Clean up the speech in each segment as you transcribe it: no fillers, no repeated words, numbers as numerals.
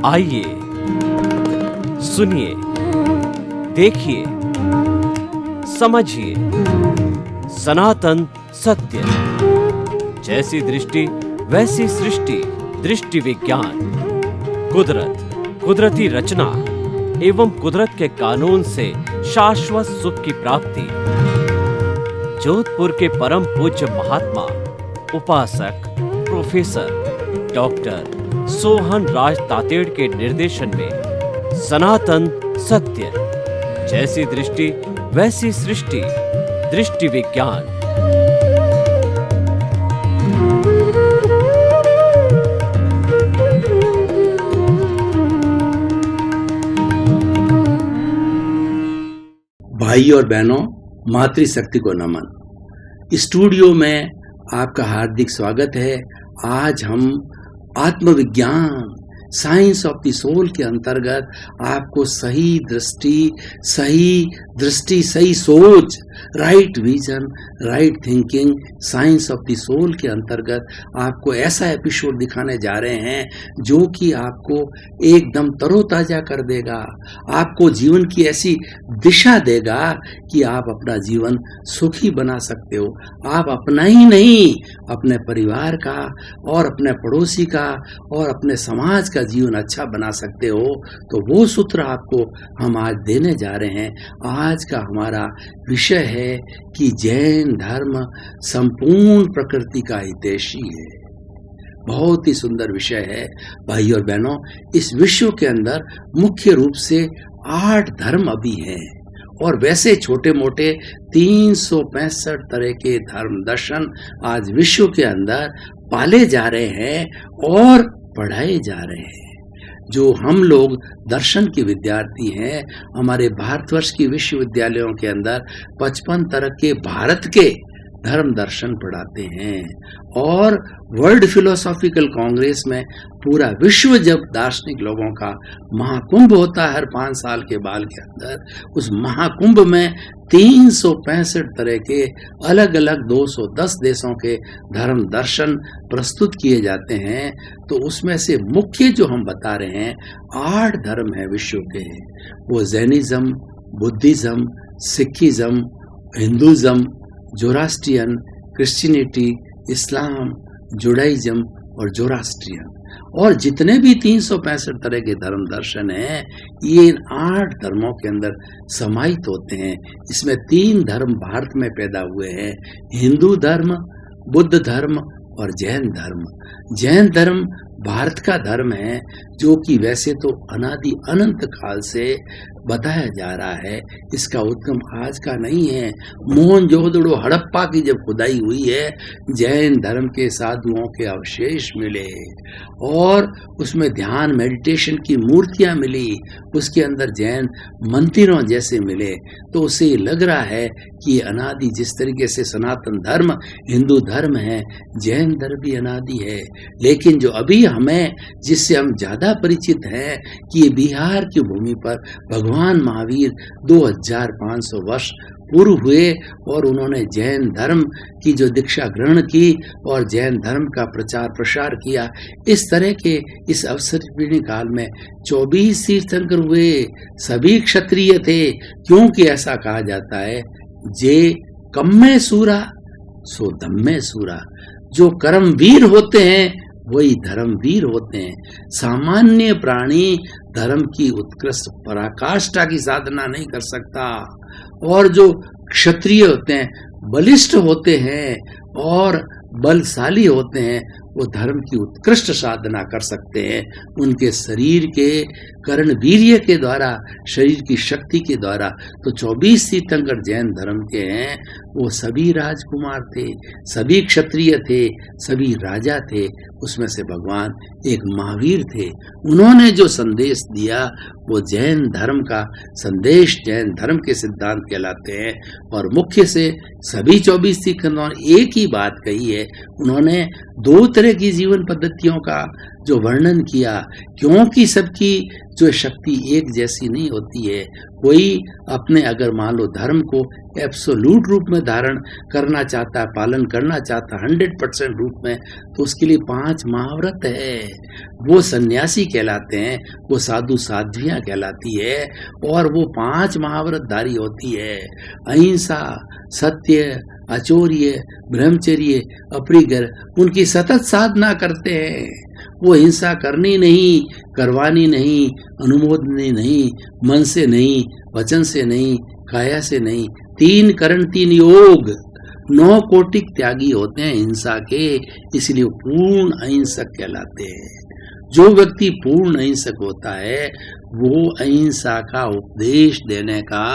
आइए सुनिए, देखिए, समझिए सनातन सत्य। जैसी दृष्टि वैसी सृष्टि, दृष्टि विज्ञान। कुदरत, कुदरती रचना एवं कुदरत के कानून से शाश्वत सुख की प्राप्ति। जोधपुर के परम पूज्य महात्मा उपासक प्रोफेसर डॉक्टर सोहन राज तातेड़ के निर्देशन में सनातन सत्य। जैसी दृष्टि वैसी सृष्टि, दृष्टि विज्ञान। भाई और बहनों, मातृशक्ति को नमन। स्टूडियो में आपका हार्दिक स्वागत है। आज हम आत्मविज्ञान, साइंस ऑफ द सोल के अंतर्गत आपको सही दृष्टि, सही सोच, right vision, right thinking, science of the soul के अंतर्गत आपको ऐसा एपिसोड दिखाने जा रहे हैं जो कि आपको एकदम तरोताजा कर देगा, आपको जीवन की ऐसी दिशा देगा कि आप अपना जीवन सुखी बना सकते हो। आप अपना ही नहीं, अपने परिवार का और अपने पड़ोसी का और अपने समाज का जीवन अच्छा बना सकते हो। तो वो सूत्र आपको हम आज देने जा रहे हैं। आज का हमारा विषय है कि जैन धर्म संपूर्ण प्रकृति का हितैषी है। बहुत ही सुंदर विषय है भाई और बहनों। इस विश्व के अंदर मुख्य रूप से 8 धर्म अभी हैं और वैसे छोटे मोटे 365 तरह के धर्म दर्शन आज विश्व के अंदर पाले जा रहे हैं और पढ़ाए जा रहे हैं। जो हम लोग दर्शन के विद्यार्थी हैं, हमारे भारतवर्ष की विश्वविद्यालयों के अंदर 55 तरह के भारत के धर्म दर्शन पढ़ाते हैं और वर्ल्ड फिलोसॉफिकल कांग्रेस में पूरा विश्व जब दार्शनिक लोगों का महाकुंभ होता है हर 5 साल के बाल के अंदर, उस महाकुंभ में 365 तरह के अलग अलग 210 देशों के धर्म दर्शन प्रस्तुत किए जाते हैं। तो उसमें से मुख्य जो हम बता रहे हैं 8 धर्म है विश्व के। वो Jainism, Buddhism, Sikhism, Hinduism, Zoroastrian, Christianity, इस्लाम, जुडाइज्म और जोरास्ट्रियन। और जितने भी 365 तरह के धर्म दर्शन हैं, ये इन 8 धर्मों के अंदर समाहित होते हैं। इसमें 3 धर्म भारत में पैदा हुए हैं, हिंदू धर्म, बुद्ध धर्म और जैन धर्म। जैन धर्म भारत का धर्म है जो कि वैसे तो अनादि अनंत काल से बताया जा रहा है। इसका उद्गम आज का नहीं है। मोहनजोदड़ो हड़प्पा की जब खुदाई हुई है, जैन धर्म के साधुओं के अवशेष मिले और उसमें ध्यान मेडिटेशन की मूर्तियां मिली, उसके अंदर जैन मंदिरों जैसे मिले। तो उसे ये लग रहा है कि अनादि जिस तरीके से सनातन धर्म हिंदू धर्म है, जैन धर्म भी अनादि है। लेकिन जो अभी हमें जिससे हम ज्यादा परिचित हैं कि ये बिहार की भूमि पर भगवान महावीर 2500 वर्ष पूर्व हुए और उन्होंने जैन धर्म की जो दीक्षा ग्रहण की और जैन धर्म का प्रचार प्रसार किया। इस तरह के इस अवसर काल में 24 तीर्थंकर हुए, सभी क्षत्रिय थे। क्योंकि ऐसा कहा जाता है, जे कम्मे सूरा सो धम्मे सूरा। जो कर्मवीर होते हैं वही धर्मवीर होते हैं। सामान्य प्राणी धर्म की उत्कृष्ट पराकाष्ठा की साधना नहीं कर सकता और जो क्षत्रिय होते हैं, बलिष्ठ होते हैं और बलशाली होते हैं, वो धर्म की उत्कृष्ट साधना कर सकते हैं। उनके शरीर के कर्ण वीर्य के द्वारा, शरीर की शक्ति के द्वारा। तो 24 तीर्थंकर जैन धर्म के हैं, वो सभी राजकुमार थे, सभी क्षत्रिय थे, सभी राजा थे। उसमें से भगवान एक महावीर थे। उन्होंने जो संदेश दिया वो जैन धर्म का संदेश, जैन धर्म के सिद्धांत कहलाते हैं। और मुख्य से सभी 24 तीर्थंकरों ने एक ही बात कही है। उन्होंने 2 तरह की जीवन पद्धतियों का जो वर्णन किया, क्योंकि सबकी जो शक्ति एक जैसी नहीं होती है। कोई अपने अगर मान लो धर्म को एब्सोल्यूट रूप में धारण करना चाहता है, पालन करना चाहता है 100% रूप में, तो उसके लिए 5 महाव्रत है, वो सन्यासी कहलाते हैं, वो साधु साध्वियां कहलाती है, और वो 5 महाव्रतधारी होती है। अहिंसा, सत्य, अचौर्य, ब्रह्मचर्य, अपरिग्रह, उनकी सतत साधना करते हैं। वो हिंसा करनी नहीं, करवानी नहीं, अनुमोदनी नहीं, मन से नहीं, वचन से नहीं, काया से नहीं, 3 करण 3 योग, 9 कोटिक त्यागी होते हैं हिंसा के, इसलिए पूर्ण अहिंसक कहलाते हैं। जो व्यक्ति पूर्ण अहिंसक होता है वो अहिंसा का उपदेश देने का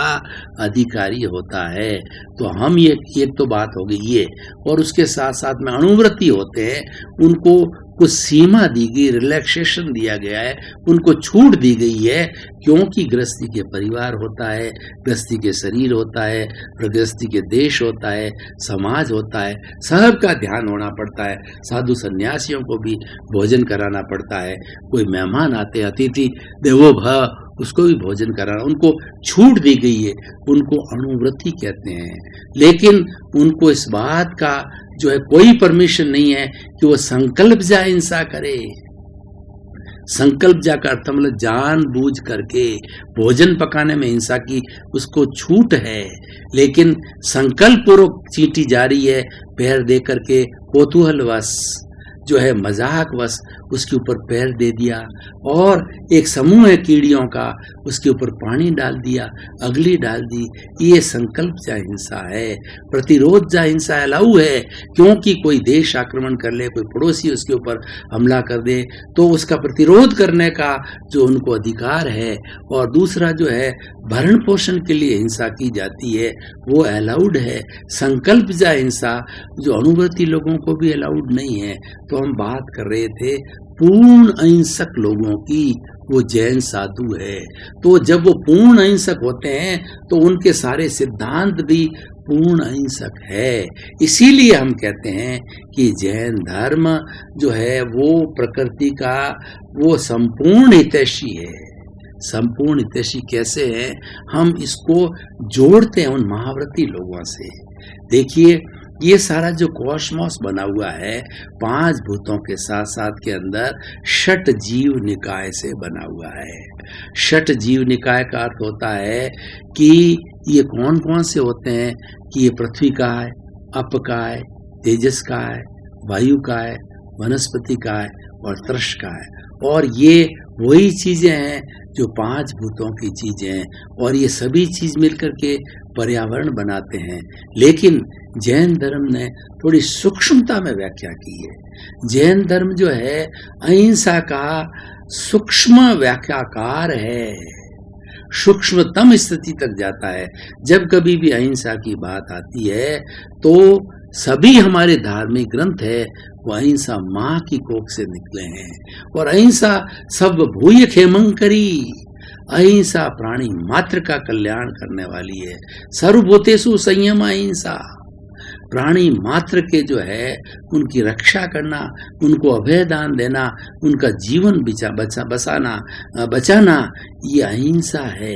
अधिकारी होता है। तो हम ये एक तो बात हो गई ये, और उसके साथ साथ में अणुव्रती होते हैं, उनको कुछ सीमा दी गई, रिलैक्सेशन दिया गया है, उनको छूट दी गई है, क्योंकि गृहस्थी के परिवार होता है, गृहस्थी के शरीर होता है, गृहस्थी के देश होता है, समाज होता है, सबका ध्यान होना पड़ता है। साधु सन्यासियों को भी भोजन कराना पड़ता है, कोई मेहमान आते, अतिथि देवो भव, उसको भी भोजन कराना, उनको छूट दी गई है, उनको अणुव्रती कहते हैं। लेकिन उनको इस बात का जो है कोई परमिशन नहीं है कि वो संकल्प जा हिंसा करे। संकल्प जा का अर्थ मतलब जानबूझ करके भोजन पकाने में हिंसा की उसको छूट है, लेकिन संकल्प पूर्वक चींटी जारी है, पैर दे करके कौतूहलवश जो है मजाकवश उसके ऊपर पैर दे दिया, और एक समूह है कीड़ियों का, उसके ऊपर पानी डाल दिया, अगली डाल दी, ये संकल्प जा हिंसा है। प्रतिरोध जा हिंसा अलाउ है, क्योंकि कोई देश आक्रमण कर ले, कोई पड़ोसी उसके ऊपर हमला कर दे, तो उसका प्रतिरोध करने का जो उनको अधिकार है। और दूसरा जो है भरण पोषण के लिए हिंसा की जाती है, वो अलाउड है। संकल्प जा हिंसा जो अणुव्रती लोगों को भी अलाउड नहीं है। तो हम बात कर रहे थे पूर्ण अहिंसक लोगों की, वो जैन साधु है। तो जब वो पूर्ण अहिंसक होते हैं तो उनके सारे सिद्धांत भी पूर्ण अहिंसक है। इसीलिए हम कहते हैं कि जैन धर्म जो है वो प्रकृति का वो संपूर्ण हितैषी है। संपूर्ण हितैषी कैसे है, हम इसको जोड़ते हैं उन महाव्रती लोगों से। देखिए ये सारा जो कॉस्मोस बना हुआ है 5 भूतों के साथ साथ के अंदर 6 जीव निकाय से बना हुआ है। 6 जीव निकाय का अर्थ होता है कि ये कौन कौन से होते हैं, कि ये पृथ्वी का है, अप का है, तेजस का है, वायु का है, वनस्पति का है और तृष का है। और ये वही चीजें हैं जो 5 भूतों की चीजें हैं, और ये सभी चीज मिलकर के पर्यावरण बनाते हैं। लेकिन जैन धर्म ने थोड़ी सूक्ष्मता में व्याख्या की है। जैन धर्म जो है अहिंसा का सूक्ष्म व्याख्याकार है, सूक्ष्मतम स्थिति तक जाता है। जब कभी भी अहिंसा की बात आती है तो सभी हमारे धार्मिक ग्रंथ है वो अहिंसा माँ की कोख से निकले हैं। और अहिंसा सब भूय खेमं करी, अहिंसा प्राणी मात्र का कल्याण करने वाली है। सर्वभूतेषु संयम अहिंसा, प्राणी मात्र के जो है उनकी रक्षा करना, उनको अभय दान देना, उनका जीवन बचाना, ये अहिंसा है।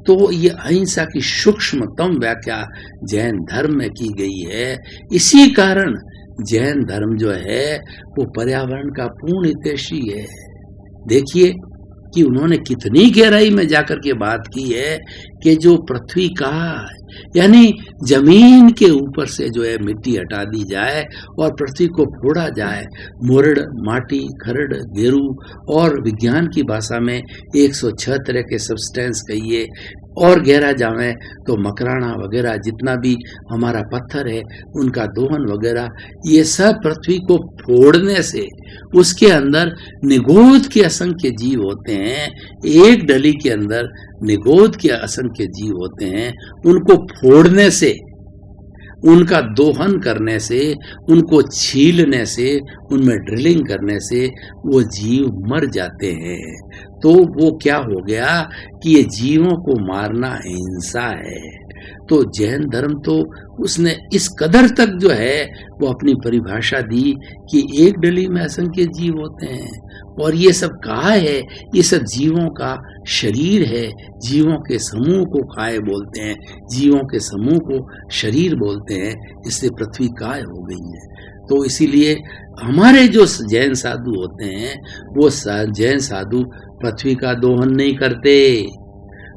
तो ये अहिंसा की सूक्ष्मतम व्याख्या जैन धर्म में की गई है। इसी कारण जैन धर्म जो है वो पर्यावरण का पूर्ण हितैषी है। देखिए कि उन्होंने कितनी गहराई में जाकर के बात की है कि जो पृथ्वी का यानी जमीन के ऊपर से जो है मिट्टी हटा दी जाए और पृथ्वी को फोड़ा जाए, मुरड़, माटी, खरड़, गेरू और विज्ञान की भाषा में 106 तरह के सब्सटेंस कहिए, और गहरा जावे तो मकराना वगैरह जितना भी हमारा पत्थर है उनका दोहन वगैरह, ये सब पृथ्वी को फोड़ने से उसके अंदर निगोद के असंख्य जीव होते हैं। एक डली के अंदर निगोद के असंख्य जीव होते हैं। उनको फोड़ने से, उनका दोहन करने से, उनको छीलने से, उनमें ड्रिलिंग करने से वो जीव मर जाते हैं। तो वो क्या हो गया कि ये जीवों को मारना हिंसा है। तो जैन धर्म तो उसने इस कदर तक जो है वो अपनी परिभाषा दी कि एक डली में असंख्य जीव होते हैं, और ये सब कहा है, ये सब जीवों का शरीर है, जीवों के समूह को काय बोलते हैं, जीवों के समूह को शरीर बोलते हैं, इससे पृथ्वी काय हो गई है। तो इसीलिए हमारे जो जैन साधु होते हैं वो जैन साधु पृथ्वी का दोहन नहीं करते,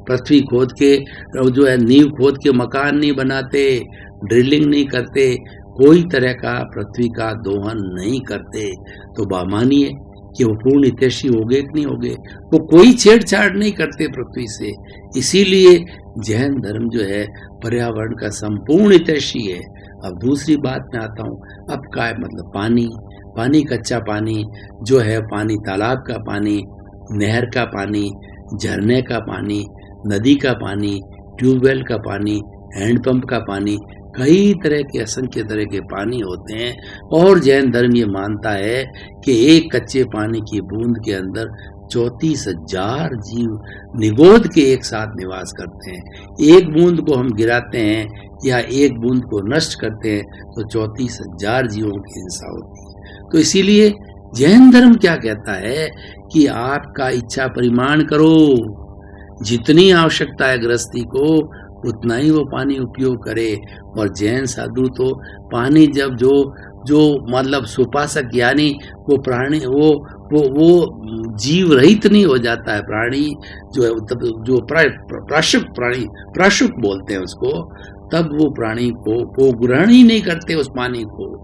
पृथ्वी खोद के जो है नींव खोद के मकान नहीं बनाते, ड्रिलिंग नहीं करते, कोई तरह का पृथ्वी का दोहन नहीं करते। तो मानिए कि वो पूर्ण हितैषी हो गए कि नहीं हो गए, वो कोई छेड़छाड़ नहीं करते पृथ्वी से। इसीलिए जैन धर्म जो है पर्यावरण का संपूर्ण हितैषी है। अब दूसरी बात में आता हूँ, अब का है मतलब पानी, कच्चा पानी जो है, पानी तालाब का पानी, नहर का पानी, झरने का पानी, नदी का पानी, ट्यूबवेल का पानी, हैंडपंप का पानी, कई तरह के असंख्य तरह के पानी होते हैं। और जैन धर्म ये मानता है कि एक कच्चे पानी की बूंद के अंदर 34,000 जीव निगोद के एक साथ निवास करते हैं। एक बूंद को हम गिराते हैं या एक बूंद को नष्ट करते हैं तो 34,000 जीवों की हिंसा होती है। तो इसीलिए जैन धर्म क्या कहता है कि आपका इच्छा परिमाण करो, जितनी आवश्यकता है गृहस्थी को उतना ही वो पानी उपयोग करे। और जैन साधु तो पानी जब जो मतलब सुपासक यानी वो प्राणी वो जीव रहित नहीं हो जाता है, प्राणी जो है तब जो प्राशुक बोलते हैं उसको, तब वो प्राणी को ग्रहण ही नहीं करते उस पानी को।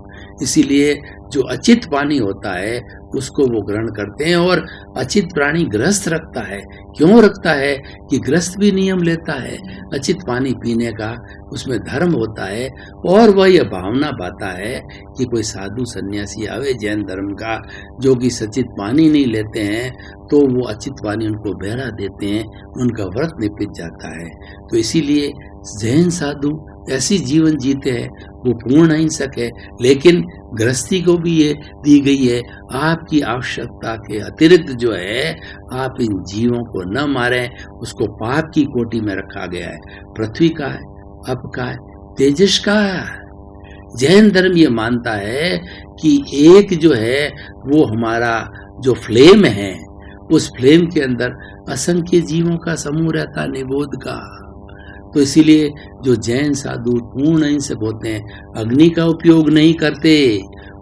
इसीलिए जो अचित पानी होता है उसको वो ग्रहण करते हैं। और अचित प्राणी गृहस्थ रखता है, क्यों रखता है कि गृहस्थ भी नियम लेता है अचित पानी पीने का, उसमें धर्म होता है। और वह यह भावना पाता है कि कोई साधु सन्यासी आवे जैन धर्म का जो कि सचित पानी नहीं लेते हैं, तो वो अचित पानी उनको बहरा देते हैं, उनका व्रत निपट जाता है। तो इसीलिए जैन साधु ऐसी जीवन जीते हैं, वो पूर्ण अहिंसक है। लेकिन गृहस्थी को भी ये दी गई है, आपकी आवश्यकता के अतिरिक्त जो है आप इन जीवों को न मारें, उसको पाप की कोटि में रखा गया है। पृथ्वी का है, अप का है, तेजस का है। जैन धर्म ये मानता है कि एक जो है वो हमारा जो फ्लेम है, उस फ्लेम के अंदर असंख्य जीवों का समूह रहता है, निगोद का। तो इसीलिए जो जैन साधु पूर्ण अहिंसक होते हैं अग्नि का उपयोग नहीं करते,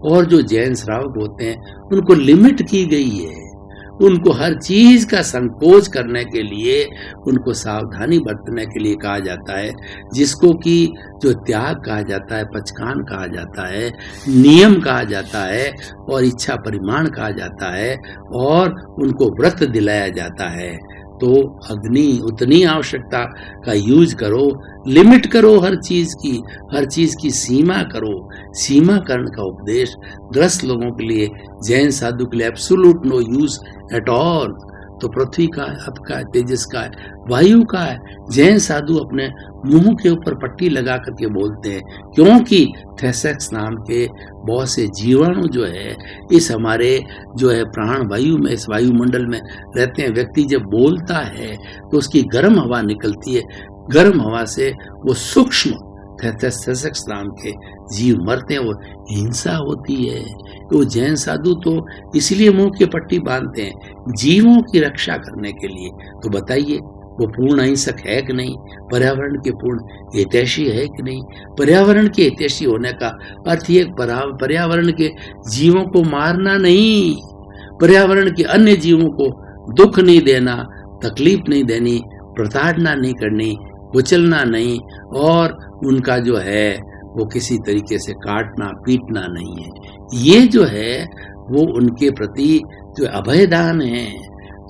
और जो जैन श्रावक होते हैं उनको लिमिट की गई है, उनको हर चीज का संकोच करने के लिए, उनको सावधानी बरतने के लिए कहा जाता है, जिसको कि जो त्याग कहा जाता है, पचकान कहा जाता है, नियम कहा जाता है, और इच्छा परिमाण कहा जाता है, और उनको व्रत दिलाया जाता है। तो अग्नि उतनी आवश्यकता का यूज करो, लिमिट करो, हर चीज की सीमा करो। सीमाकरण का उपदेश ग्रस्त लोगों के लिए, जैन साधु के लिए absolute no use at all. तो पृथ्वी का है, अप का है, तेजस का है, वायु का है। जैन साधु अपने मुंह के ऊपर पट्टी लगा करके बोलते हैं, क्योंकि थेसेक्स नाम के बहुत से जीवाणु जो है इस हमारे जो है प्राण वायु में, इस वायुमंडल में रहते हैं। व्यक्ति जब बोलता है तो उसकी गर्म हवा निकलती है, गर्म हवा से वो सूक्ष्म थेसेक्स नाम के जीव मरते हैं, वो हिंसा होती है। तो जैन साधु तो इसलिए मुंह की पट्टी बांधते हैं जीवों की रक्षा करने के लिए। तो बताइए वो पूर्ण अहिंसक है कि नहीं, पर्यावरण के पूर्ण हितैषी है कि नहीं। पर्यावरण के हितैषी होने का अर्थ ये पर्यावरण के जीवों को मारना नहीं, पर्यावरण के अन्य जीवों को दुख नहीं देना, तकलीफ नहीं देनी, प्रताड़ना नहीं करनी, कुचलना नहीं, और उनका जो है वो किसी तरीके से काटना पीटना नहीं है। ये जो है वो उनके प्रति जो अभयदान है।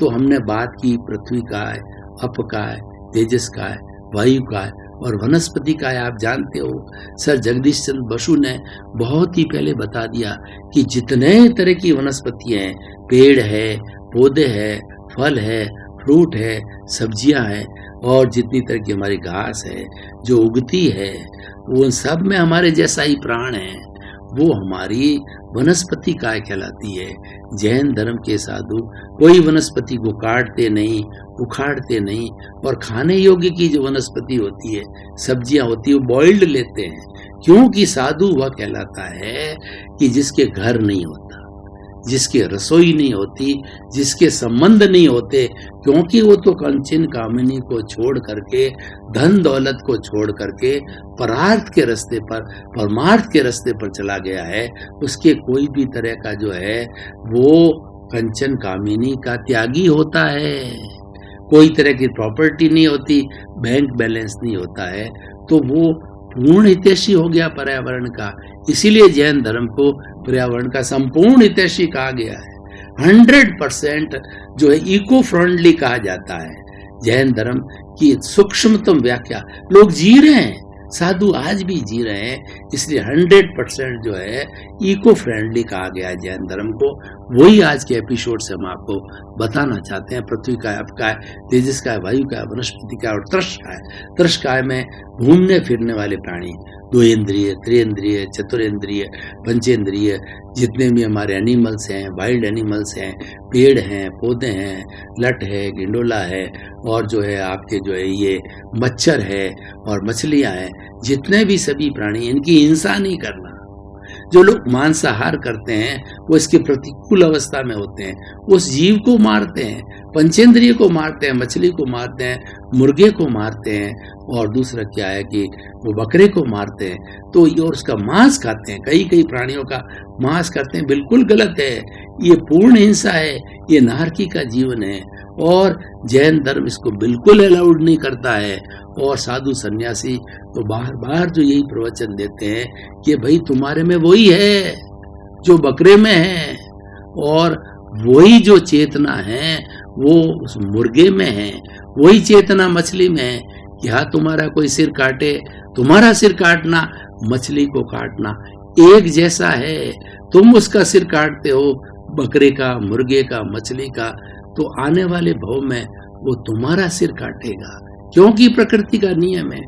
तो हमने बात की पृथ्वी का है, अप का है, तेजस का है, वायु का है, और वनस्पति का है। आप जानते हो सर जगदीश चंद्र बसु ने बहुत ही पहले बता दिया कि जितने तरह की वनस्पति हैं, पेड़ है, पौधे है, फल है, फ्रूट है, सब्जियां हैं, और जितनी तरह की हमारी घास है जो उगती है, वो सब में हमारे जैसा ही प्राण है। वो हमारी वनस्पति काय कहलाती है। जैन धर्म के साधु कोई वनस्पति को काटते नहीं, उखाड़ते नहीं, और खाने योग्य की जो वनस्पति होती है, सब्जियां होती है, वो बॉइल्ड लेते हैं। क्योंकि साधु वह कहलाता है कि जिसके घर नहीं होता, जिसके रसोई नहीं होती, जिसके संबंध नहीं होते, क्योंकि वो तो कंचन कामिनी को छोड़ करके, धन दौलत को छोड़ करके परार्थ के रास्ते पर, परमार्थ के रास्ते पर चला गया है। उसके कोई भी तरह का जो है वो कंचन कामिनी का त्यागी होता है। कोई तरह की प्रॉपर्टी नहीं होती, बैंक बैलेंस नहीं होता है, तो वो पूर्ण हितैषी हो गया पर्यावरण का। इसीलिए जैन धर्म को पर्यावरण का संपूर्ण हितैषी कहा गया है। 100% जो है इको फ्रेंडली कहा जाता है। जैन धर्म की सूक्ष्मतम व्याख्या लोग जी रहे हैं, साधु आज भी जी रहे हैं, इसलिए 100% जो है इको फ्रेंडली कहा गया है जैन धर्म को। वही आज के एपिसोड से हम आपको बताना चाहते हैं। पृथ्वी का है, आप का है, तेजस का है, वायु का है, वनस्पति का है और त्रश का है। त्रश काय में घूमने फिरने वाले प्राणी, 2 इंद्रिय, त्रिइंद्रिय, चतुरेंद्रिय, पंचेंद्रिय, जितने भी हमारे एनिमल्स हैं, वाइल्ड एनिमल्स हैं, पेड़ हैं, पौधे हैं, लट है, गिंडोला है, और जो है आपके जो है ये मच्छर है और मछलियां हैं, जितने भी सभी प्राणी, इनकी हिंसा नहीं करना। जो लोग मांसाहार करते हैं वो इसके प्रतिकूल अवस्था में होते हैं, उस जीव को मारते हैं, पंचेंद्रिय को मारते हैं, मछली को मारते हैं, मुर्गे को मारते हैं, और दूसरा क्या है कि वो बकरे को मारते हैं, तो ये और उसका मांस खाते हैं, कई प्राणियों का मांस करते हैं। बिल्कुल गलत है, ये पूर्ण हिंसा है, ये नारकी का जीवन है, और जैन धर्म इसको बिल्कुल अलाउड नहीं करता है। और साधु सन्यासी तो बार बार जो यही प्रवचन देते हैं कि भाई तुम्हारे में वही है जो बकरे में है, और वही जो चेतना है वो उस मुर्गे में है, वही चेतना मछली में है कि हाँ तुम्हारा कोई सिर काटे, तुम्हारा सिर काटना, मछली को काटना एक जैसा है। तुम उसका सिर काटते हो, बकरे का, मुर्गे का, मछली का, तो आने वाले भव में वो तुम्हारा सिर काटेगा, क्योंकि प्रकृति का नियम है।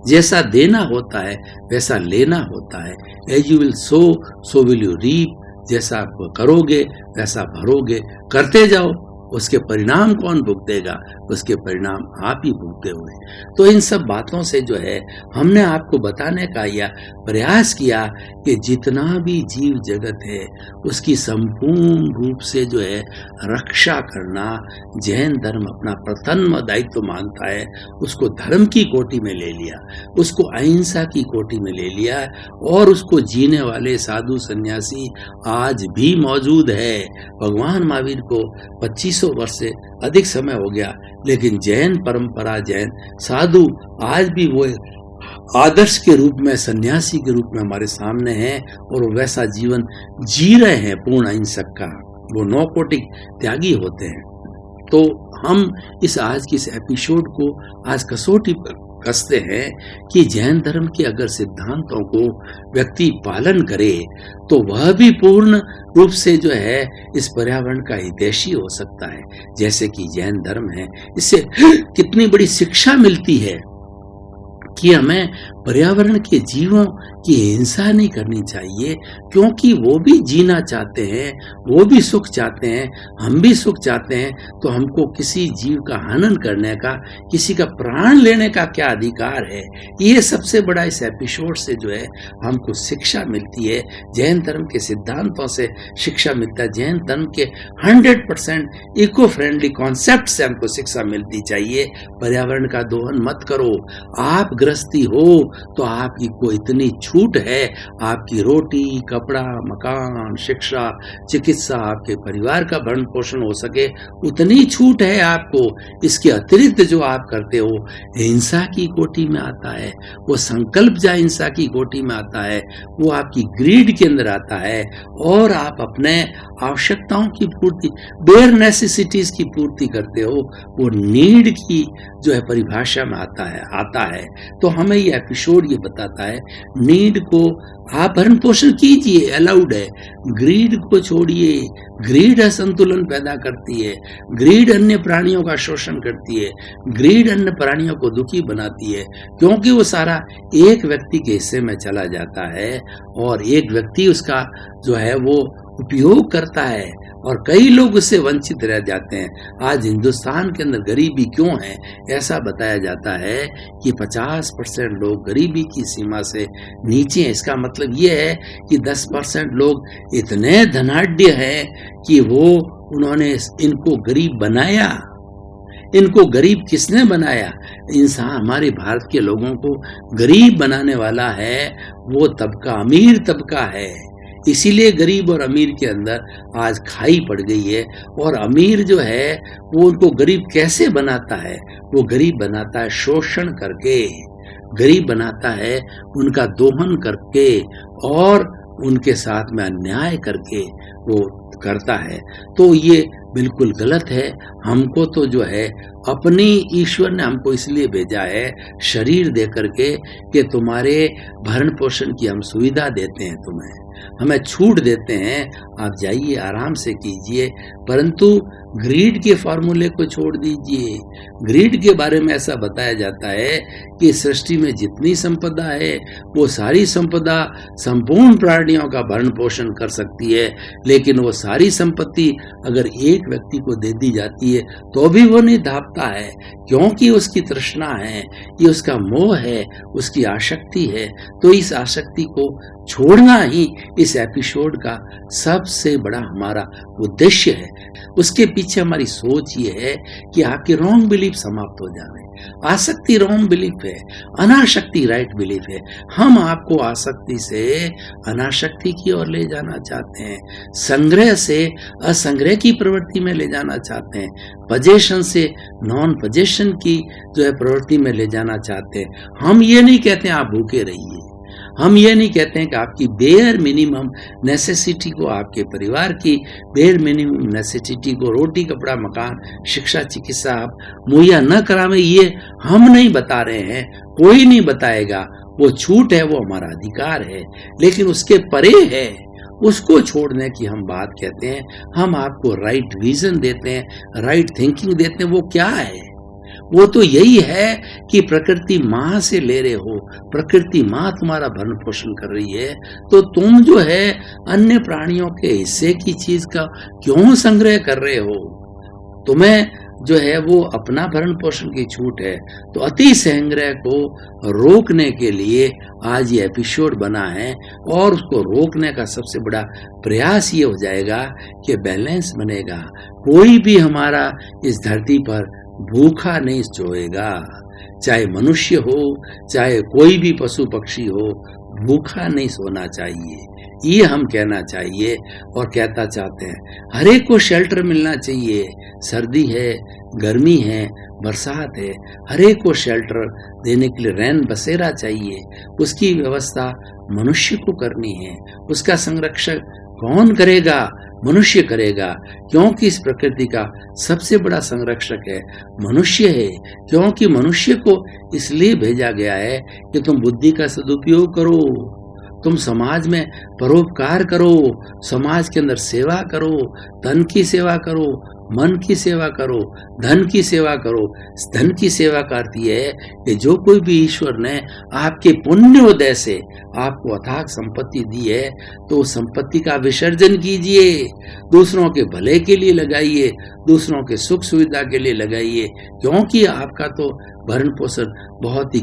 जैसा देना होता है वैसा लेना होता है। As you will sow, so will you reap. जैसा आप करोगे वैसा भरोगे, करते जाओ, उसके परिणाम कौन भुगतेगा? उसके परिणाम आप ही भुगते हुए। तो इन सब बातों से जो है हमने आपको बताने का यह प्रयास किया कि जितना भी जीव जगत है उसकी संपूर्ण रूप से जो है रक्षा करना जैन धर्म अपना प्रथम दायित्व मानता है। उसको धर्म की कोटि में ले लिया, उसको अहिंसा की कोटि में ले लिया, और उसको जीने वाले साधु सन्यासी आज भी मौजूद है। भगवान महावीर को 2500 वर्ष से अधिक समय हो गया, लेकिन जैन परंपरा, जैन साधु आज भी वो आदर्श के रूप में, सन्यासी के रूप में हमारे सामने हैं, और वो वैसा जीवन जी रहे हैं पूर्ण अहिंसक का। वो 9 कोटि त्यागी होते हैं। तो हम इस आज की इस एपिसोड को आज कसौटी पर कसते हैं कि जैन धर्म के अगर सिद्धांतों को व्यक्ति पालन करे तो वह भी पूर्ण रूप से जो है इस पर्यावरण का हितैषी हो सकता है, जैसे कि जैन धर्म है। इससे कितनी बड़ी शिक्षा मिलती है कि हमें पर्यावरण के जीवों की हिंसा नहीं करनी चाहिए, क्योंकि वो भी जीना चाहते हैं, वो भी सुख चाहते हैं, हम भी सुख चाहते हैं। तो हमको किसी जीव का हनन करने का, किसी का प्राण लेने का क्या अधिकार है? ये सबसे बड़ा इस एपिसोड से जो है हमको शिक्षा मिलती है। जैन धर्म के सिद्धांतों से शिक्षा मिलता है। जैन धर्म के 100% इको फ्रेंडली कॉन्सेप्ट से हमको शिक्षा मिलती चाहिए। पर्यावरण का दोहन मत करो। आप गृहस्थी हो तो आपकी को इतनी छूट है, आपकी रोटी, कपड़ा, मकान, शिक्षा, चिकित्सा, आपके परिवार का भरण पोषण हो सके, उतनी छूट है आपको। इसके अतिरिक्त जो आप करते हो हिंसा की कोटि में आता है, वो संकल्प जा हिंसा की कोटि में आता है, वो आपकी ग्रीड के अंदर आता है, और आप अपने आवश्यकताओं की पूर्ति, बेयर नेसेसिटीज की पूर्ति करते हो, वो नीड की जो है परिभाषा में आता है। तो हमें ये एपिसोड ये बताता है नीड नीड को आप भरण पोषण कीजिए, अलाउड है। ग्रीड को छोड़िए। ग्रीड असंतुलन पैदा करती है। ग्रीड अन्य प्राणियों का शोषण करती है। ग्रीड अन्य प्राणियों को दुखी बनाती है, क्योंकि वो सारा एक व्यक्ति के हिस्से में चला जाता है और एक व्यक्ति उसका जो है वो उपयोग करता है और कई लोग उससे वंचित रह जाते हैं। आज हिंदुस्तान के अंदर गरीबी क्यों है? ऐसा बताया जाता है कि 50% लोग गरीबी की सीमा से नीचे हैं। इसका मतलब ये है कि 10% लोग इतने धनाढ्य हैं कि उन्होंने इनको गरीब बनाया। इनको गरीब किसने बनाया? इंसान, हमारे भारत के लोगों को गरीब बनाने वाला है वो तबका, अमीर तबका है। इसीलिए गरीब और अमीर के अंदर आज खाई पड़ गई है। और अमीर जो है वो उनको गरीब कैसे बनाता है? वो गरीब बनाता है शोषण करके, गरीब बनाता है उनका दोहन करके और उनके साथ में अन्याय करके वो करता है। तो ये बिल्कुल गलत है। हमको तो जो है अपनी, ईश्वर ने हमको इसलिए भेजा है शरीर दे करके कि तुम्हारे भरण पोषण की हम सुविधा देते हैं, तुम्हें हमें छूट देते हैं, आप जाइए आराम से कीजिए, परंतु ग्रीड के फॉर्मूले को छोड़ दीजिए। ग्रीड के बारे में ऐसा बताया जाता है कि सृष्टि में जितनी संपदा है वो सारी संपदा संपूर्ण प्राणियों का भरण पोषण कर सकती है, लेकिन वो सारी संपत्ति अगर एक व्यक्ति को दे दी जाती है तो भी वो नहीं धापता है, क्योंकि उसकी तृष्णा है, ये उसका मोह है, उसकी आसक्ति है। तो इस आसक्ति को छोड़ना ही इस एपिसोड का सबसे बड़ा हमारा उद्देश्य है। उसके पीछे हमारी सोच ये है कि आपके रॉन्ग बिलीफ समाप्त हो जाए। आसक्ति रॉन्ग बिलीफ है, अनासक्ति राइट बिलीफ है। हम आपको आसक्ति से अनासक्ति की ओर ले जाना चाहते हैं, संग्रह से असंग्रह की प्रवृत्ति में ले जाना चाहते हैं, पजेशन से नॉन पजेशन की जो है प्रवृत्ति में ले जाना चाहते हैं। हम ये नहीं कहते हैं आप भूखे रहिए, हम ये नहीं कहते हैं कि आपकी बेयर मिनिमम नेसेसिटी को, आपके परिवार की बेयर मिनिमम नेसेसिटी को, रोटी कपड़ा मकान शिक्षा चिकित्सा आप मुहैया न करावें, ये हम नहीं बता रहे हैं, कोई नहीं बताएगा। वो छूट है, वो हमारा अधिकार है, लेकिन उसके परे है, उसको छोड़ने की हम बात कहते हैं। हम आपको राइट विजन देते हैं, राइट थिंकिंग देते हैं। वो क्या है? वो तो यही है कि प्रकृति माँ से ले रहे हो, प्रकृति माँ तुम्हारा भरण पोषण कर रही है, तो तुम जो है अन्य प्राणियों के हिस्से की चीज का क्यों संग्रह कर रहे हो? तुम्हें जो है वो अपना भरण पोषण की छूट है। तो अति संग्रह को रोकने के लिए आज ये एपिसोड बना है और उसको रोकने का सबसे बड़ा प्रयास ये हो जाएगा कि बैलेंस बनेगा। कोई भी हमारा इस धरती पर भूखा नहीं सोएगा, चाहे मनुष्य हो चाहे कोई भी पशु पक्षी हो, भूखा नहीं सोना चाहिए, ये हम कहना चाहिए और कहता चाहते हैं। हर एक को शेल्टर मिलना चाहिए, सर्दी है, गर्मी है, बरसात है, हर एक को शेल्टर देने के लिए रैन बसेरा चाहिए। उसकी व्यवस्था मनुष्य को करनी है। उसका संरक्षण कौन करेगा? मनुष्य करेगा, क्योंकि इस प्रकृति का सबसे बड़ा संरक्षक है मनुष्य है। क्योंकि मनुष्य को इसलिए भेजा गया है कि तुम बुद्धि का सदुपयोग करो, तुम समाज में परोपकार करो, समाज के अंदर सेवा करो, तन की सेवा करो, मन की सेवा करो, धन की सेवा करो। धन की सेवा का अर्थ यह है कि जो कोई भी ईश्वर ने आपके पुण्योदय से आपको अथाक संपत्ति दी है, तो उस संपत्ति का विसर्जन कीजिए, दूसरों के भले के लिए लगाइए, दूसरों के सुख सुविधा के लिए लगाइए, क्योंकि आपका तो भरण पोषण बहुत ही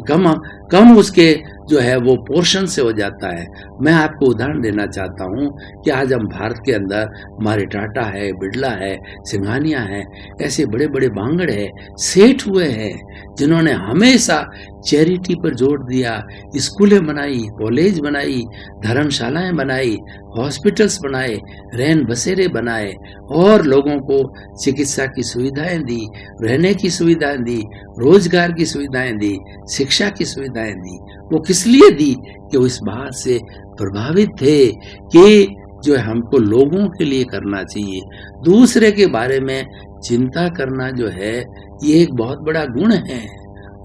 कम उसके जो है वो पोर्शन से हो जाता है। मैं आपको उदाहरण देना चाहता हूँ कि आज हम भारत के अंदर हमारे टाटा है, बिड़ला है, सिंघानिया है, ऐसे बड़े बड़े बांगड़ है, सेठ हुए हैं, जिन्होंने हमेशा चैरिटी पर जोर दिया, स्कूलें बनाई, कॉलेज बनाई, धर्मशालाएं बनाई, हॉस्पिटल्स बनाए, रैन बसेरे बनाए और लोगों को चिकित्सा की सुविधाएं दी, रहने की सुविधाएं दी, रोजगार की सुविधाएं दी, शिक्षा की सुविधाएं दी। वो किस लिए दी? कि वो इस बात से प्रभावित थे कि जो है हमको लोगों के लिए करना चाहिए। दूसरे के बारे में चिंता करना जो है ये एक बहुत बड़ा गुण है।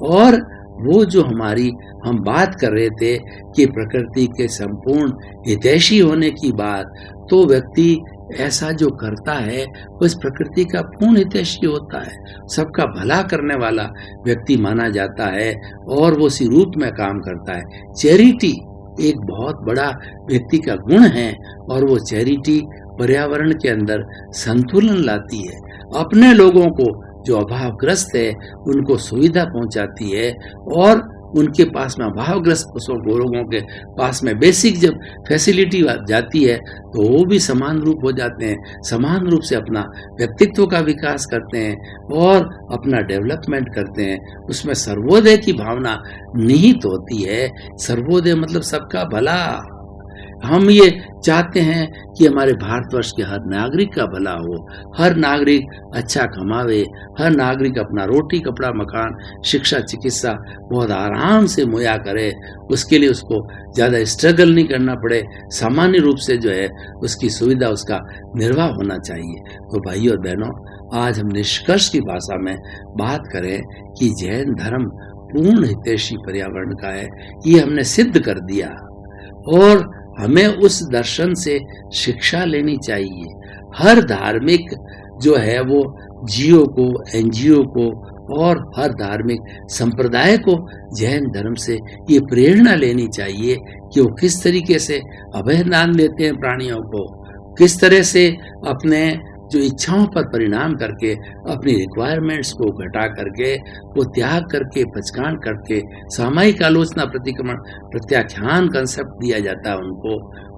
और वो जो हम बात कर रहे थे कि प्रकृति के संपूर्ण हितैषी होने की बात, तो व्यक्ति ऐसा जो करता है वो इस प्रकृति का पूर्ण हितैषी होता है, सबका भला करने वाला व्यक्ति माना जाता है और वो उसी रूप में काम करता है। चैरिटी एक बहुत बड़ा व्यक्ति का गुण है और वो चैरिटी पर्यावरण के अंदर संतुलन लाती है, अपने लोगों को जो अभावग्रस्त है उनको सुविधा पहुंचाती है और उनके पास में अभावग्रस्त लोगों के पास में बेसिक जब फैसिलिटी जाती है तो वो भी समान रूप हो जाते हैं, समान रूप से अपना व्यक्तित्व का विकास करते हैं और अपना डेवलपमेंट करते हैं। उसमें सर्वोदय की भावना निहित होती है। सर्वोदय मतलब सबका भला। हम ये चाहते हैं कि हमारे भारतवर्ष के हर नागरिक का भला हो, हर नागरिक अच्छा कमावे, हर नागरिक अपना रोटी कपड़ा मकान शिक्षा चिकित्सा बहुत आराम से मुहैया करे, उसके लिए उसको ज़्यादा स्ट्रगल नहीं करना पड़े, सामान्य रूप से जो है उसकी सुविधा उसका निर्वाह होना चाहिए। तो भाइयों और बहनों, आज हम निष्कर्ष की भाषा में बात करें कि जैन धर्म पूर्ण हितैषी पर्यावरण का है, ये हमने सिद्ध कर दिया और हमें उस दर्शन से शिक्षा लेनी चाहिए। हर धार्मिक जो है वो जीओ को, एनजीओ को और हर धार्मिक संप्रदाय को जैन धर्म से ये प्रेरणा लेनी चाहिए कि वो किस तरीके से अभयदान देते हैं प्राणियों को, किस तरह से अपने जो इच्छाओं पर परिणाम करके अपनी रिक्वायरमेंट्स को घटा करके वो त्याग करके पचकान करके सामयिक आलोचना प्रतिक्रमण प्रत्याख्यान कंसेप्ट दिया जाता है,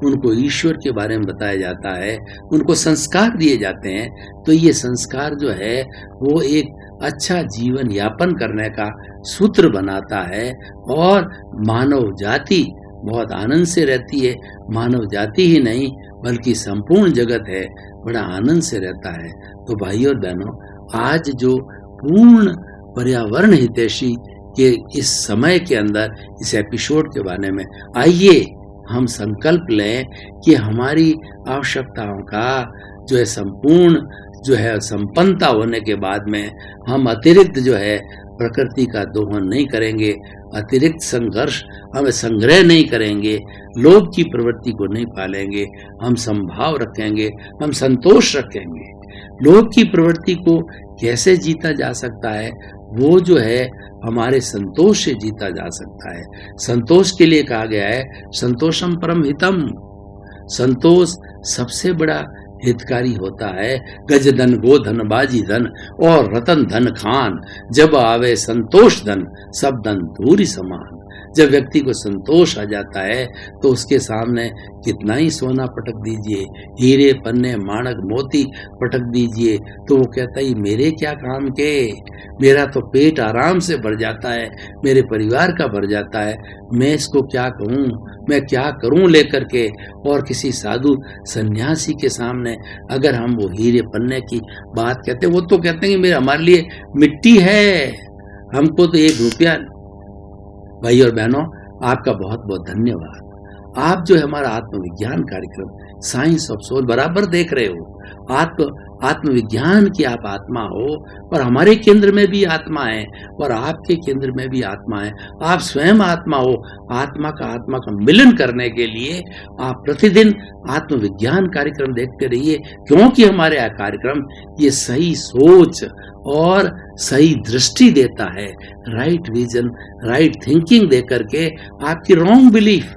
उनको ईश्वर के बारे में बताया जाता है, उनको संस्कार दिए जाते हैं। तो ये संस्कार जो है वो एक अच्छा जीवन यापन करने का सूत्र बनाता है और मानव जाति बहुत आनंद से रहती है। मानव जाति ही नहीं बल्कि संपूर्ण जगत है बड़ा आनंद से रहता है। तो भाइयों और बहनों, आज जो पूर्ण पर्यावरण हितैषी के इस समय के अंदर इस एपिसोड के बारे में आइए हम संकल्प लें कि हमारी आवश्यकताओं का जो है संपूर्ण जो है संपन्नता होने के बाद में हम अतिरिक्त जो है प्रकृति का दोहन नहीं करेंगे, अतिरिक्त संघर्ष हम संग्रह नहीं करेंगे, लोभ की प्रवृत्ति को नहीं पालेंगे, हम संभाव रखेंगे, हम संतोष रखेंगे। लोभ की प्रवृत्ति को कैसे जीता जा सकता है? वो जो है हमारे संतोष से जीता जा सकता है। संतोष के लिए कहा गया है संतोषम परम हितम, संतोष सबसे बड़ा हितकारी होता है। गज धन गोधन बाजी धन और रतन धन खान, जब आवे संतोष धन सब धन धूरी समान। जब व्यक्ति को संतोष आ जाता है तो उसके सामने कितना ही सोना पटक दीजिए, हीरे पन्ने माणक मोती पटक दीजिए, तो वो कहता है मेरे क्या काम के, मेरा तो पेट आराम से भर जाता है, मेरे परिवार का भर जाता है, मैं इसको क्या कहूँ, मैं क्या करूँ लेकर के। और किसी साधु सन्यासी के सामने अगर हम वो हीरे पन्ने की बात कहते, वो तो कहते हैं कि मेरे हमारे लिए मिट्टी है, हमको तो 1 रुपया। भाई और बहनों, आपका बहुत बहुत धन्यवाद। आप जो है हमारा आत्मविज्ञान कार्यक्रम साइंस ऑफ सोल बराबर देख रहे हो। आत्मविज्ञान की आप आत्मा हो और हमारे केंद्र में भी आत्मा है और आपके केंद्र में भी आत्मा है। आप स्वयं आत्मा हो। आत्मा का मिलन करने के लिए आप प्रतिदिन आत्मविज्ञान कार्यक्रम देखते रहिए, क्योंकि हमारे यह कार्यक्रम ये सही सोच और सही दृष्टि देता है, राइट विजन, राइट थिंकिंग दे करके आपकी रॉन्ग बिलीफ,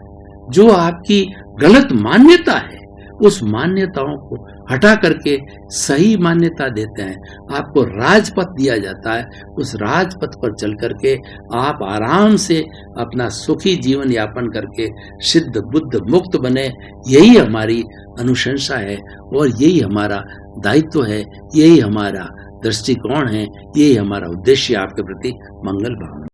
जो आपकी गलत मान्यता है, उस मान्यताओं को हटा करके सही मान्यता देते हैं। आपको राजपथ दिया जाता है, उस राजपथ पर चल करके आप आराम से अपना सुखी जीवन यापन करके सिद्ध बुद्ध मुक्त बने। यही हमारी अनुशंसा है और यही हमारा दायित्व है, यही हमारा दृष्टिकोण है, यही हमारा उद्देश्य आपके प्रति मंगल भावना।